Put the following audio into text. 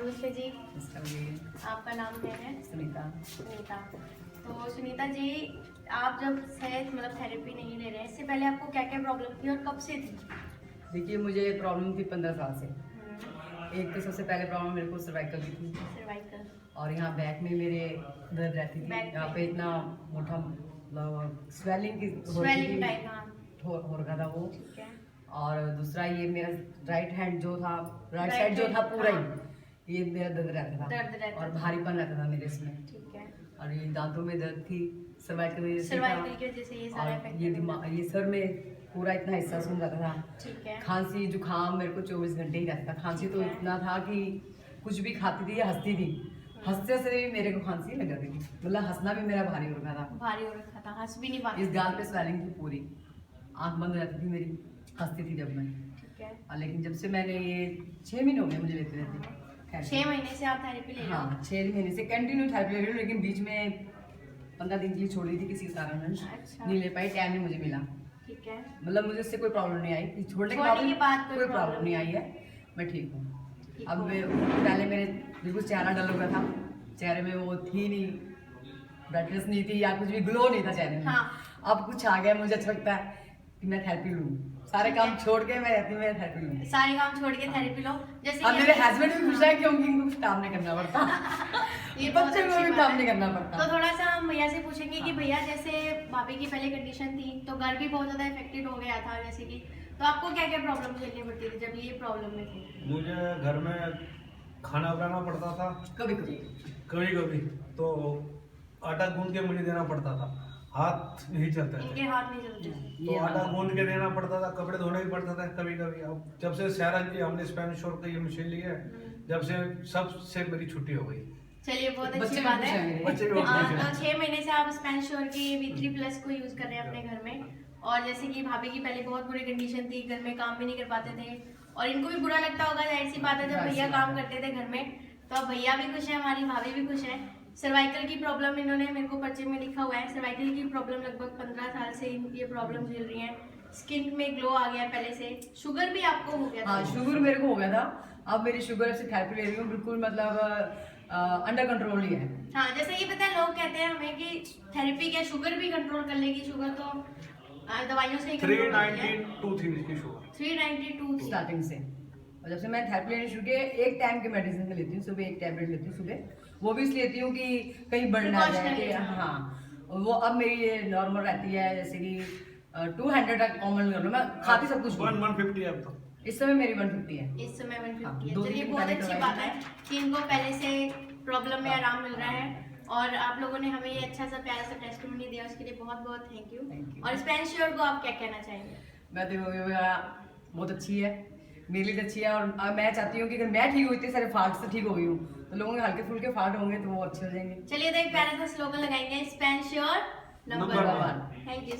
नमस्ते जी। नमस्कार। आपका नाम क्या है? सुनीता। सुनीता। तो सुनीता जी, आप जब से मतलब थेरेपी नहीं ले रहे हैं, इससे पहले आपको क्या क्या प्रॉब्लम थी और कब से थी? देखिए, मुझे प्रॉब्लम थी 15 साल से। एक तो सबसे पहले प्रॉब्लम मेरे को सर्वाइकल की थी, सर्वाइकल। और यहाँ बैक में मेरे दर्द रहती थी। बैक यहाँ में। पे इतना मोटा मतलब स्वेलिंग की स्वेलिंग टाइप, हाँ। हो रखा था वो। ठीक है। और दूसरा ये मेरा राइट हैंड जो था, राइट Right साइड जो hand, था पूरा हाँ। ही, ये मेरा दर्द रहता था। दर्द रहता और था। भारीपन रहता था मेरे इसमें। ठीक है। और ये दांतों में दर्द थी, सर्वाइकल की वजह से था। सर्वाइकल की वजह से ये सारा और इफेक्ट ये दिमाग, ये सर में पूरा इतना हिस्सा सूंघ जाता था। ठीक है। खांसी जुकाम मेरे को 24 घंटे ही रहता था। खांसी तो ठीक है। इतना था कि कुछ भी खाती थी या हंसती थी, हंसते से भी मेरे को खांसी लग जाती थी। मतलब हंसना भी मेरा भारी हो रखा था। भारी हो रखा था, हंस भी नहीं पाती इस थी। गाल पे स्वेलिंग थी पूरी, आंख बंद हो जाती थी मेरी, हंसती थी जब मैं। ठीक है। और लेकिन जब से मैंने ये 6 महीने हो गए मुझे लेते रहते। 6 महीने से आप थेरेपी ले रहे हो? हाँ, 6 महीने से कंटिन्यू थेरेपी ले रही हूँ, लेकिन बीच में 15 दिन के लिए छोड़ दी थी किसी कारण। अच्छा। नहीं ले पाई, टाइम नहीं मुझे मिला। ठीक है। मतलब मुझे इससे कोई प्रॉब्लम नहीं आई, छोड़ने छोड़ने के बाद कोई प्रॉब्लम नहीं आई है। मैं ठीक हूँ। अब पहले मेरे बिल्कुल चेहरा डल हो गया था, चेहरे में वो थी नहीं, ब्राइटनेस नहीं थी या कुछ भी ग्लो नहीं था चेहरे में। हाँ। अब कुछ आ गया, मुझे अच्छा लगता है कि मैं थेरेपी लूँ। सारे काम छोड़ के मैं रहती हूँ, मैं थेरेपी लूँ। सारे काम छोड़ के थेरेपी लो। जैसे अब कि मेरे हस्बैंड भी खुश है क्योंकि इनको कुछ काम नहीं करना पड़ता। ये बहुत बच्चे को अच्छी भी बात काम है। नहीं करना पड़ता। तो थोड़ा सा हम भैया से पूछेंगे कि हाँ। भैया, जैसे भाभी की पहले कंडीशन थी तो घर भी बहुत ज्यादा इफेक्टेड हो गया था, जैसे कि तो आपको क्या क्या प्रॉब्लम झेलनी पड़ती थी जब ये प्रॉब्लम में थे? मुझे घर में खाना बनाना पड़ता था कभी कभी कभी कभी, तो आटा गूंद के मुझे देना पड़ता था, हाथ नहीं चलते थे। इनके हाथ नहीं चलते थे। तो आटा गूंद के देना पड़ता था, कपड़े धोने भी पड़ता था कभी कभी। अब जब से शहर की हमने स्पेनिश शोर का ये मशीन ली है, जब से सबसे मेरी छुट्टी हो गई। चलिए, बहुत बच्चे अच्छी भी बात खुश है। हैं मेरे। बच्चे भी बहुत खुश हैं। तो 6 महीने से आप स्पेनिश श्योर की V3+ को यूज कर रहे हैं अपने घर में। और जैसे कि भाभी की पहले बहुत बुरी कंडीशन थी, घर में काम भी नहीं कर पाते थे, और इनको भी बुरा लगता होगा, जाहिर सी बात है, जब भैया काम करते थे घर में। तो अब भैया भी खुश है, हमारी भाभी भी खुश है। सर्वाइकल की प्रॉब्लम इन्होंने मेरे को पर्चे में लिखा हुआ है, सर्वाइकल की प्रॉब्लम लगभग 15 साल से ये प्रॉब्लम झेल रही है। स्किन में ग्लो आ गया पहले से। शुगर भी आपको हो गया था? हाँ, शुगर मेरे को हो गया था। अब मेरी शुगर से थेरेपी ले रही हूँ, बिल्कुल मतलब अंडर कंट्रोल ही है। हाँ, जैसे ये पता है, लोग कहते हैं हमें कि थेरेपी क्या शुगर भी कंट्रोल कर लेगी। शुगर तो दवाइयों से ही कंट्रोल होती है। 392 थी इसकी शुगर। 392 थी। स्टार्टिंग से। और जब से मैं थेरेपी लेनी शुरू की, एक टाइम की मेडिसिन में लेती हूँ, सुबह एक टैबलेट लेती हूँ सुबह। वो भी इसलिए लेती हूँ कि कहीं बढ़ ना जाए कि हाँ। और वो अब मेरी ये नॉर्मल रहती है, जैसे कि 200 तक कॉमन कर लो, मैं खाती सब कुछ हूँ। 150 है अब तो। इस समय मेरी 150 है। इस समय 150 हाँ, है। 2 चलिए, दिन बहुत पहले अच्छी करवाई बात थी। है कि इनको पहले से प्रॉब्लम में आराम मिल रहा है, और आप लोगों ने हमें ये अच्छा सा प्यारा सा टेस्टिमोनी दिया, उसके लिए बहुत बहुत थैंक Thank यू। you। और स्पेनिश श्योर को आप क्या कहना चाहेंगे? मैं तो बहुत अच्छी है, मेरे लिए तो अच्छी है। और मैं चाहती हूँ कि अगर मैं ठीक हुई, इतने सारे फाल्ट से ठीक हो गई हूँ, तो लोगों के हल्के फुल्के फाल्ट होंगे तो वो अच्छे हो जाएंगे। चलिए, तो एक प्यारा सा स्लोगन लगाएंगे, Spanish sure number Number 1। one। Thank you.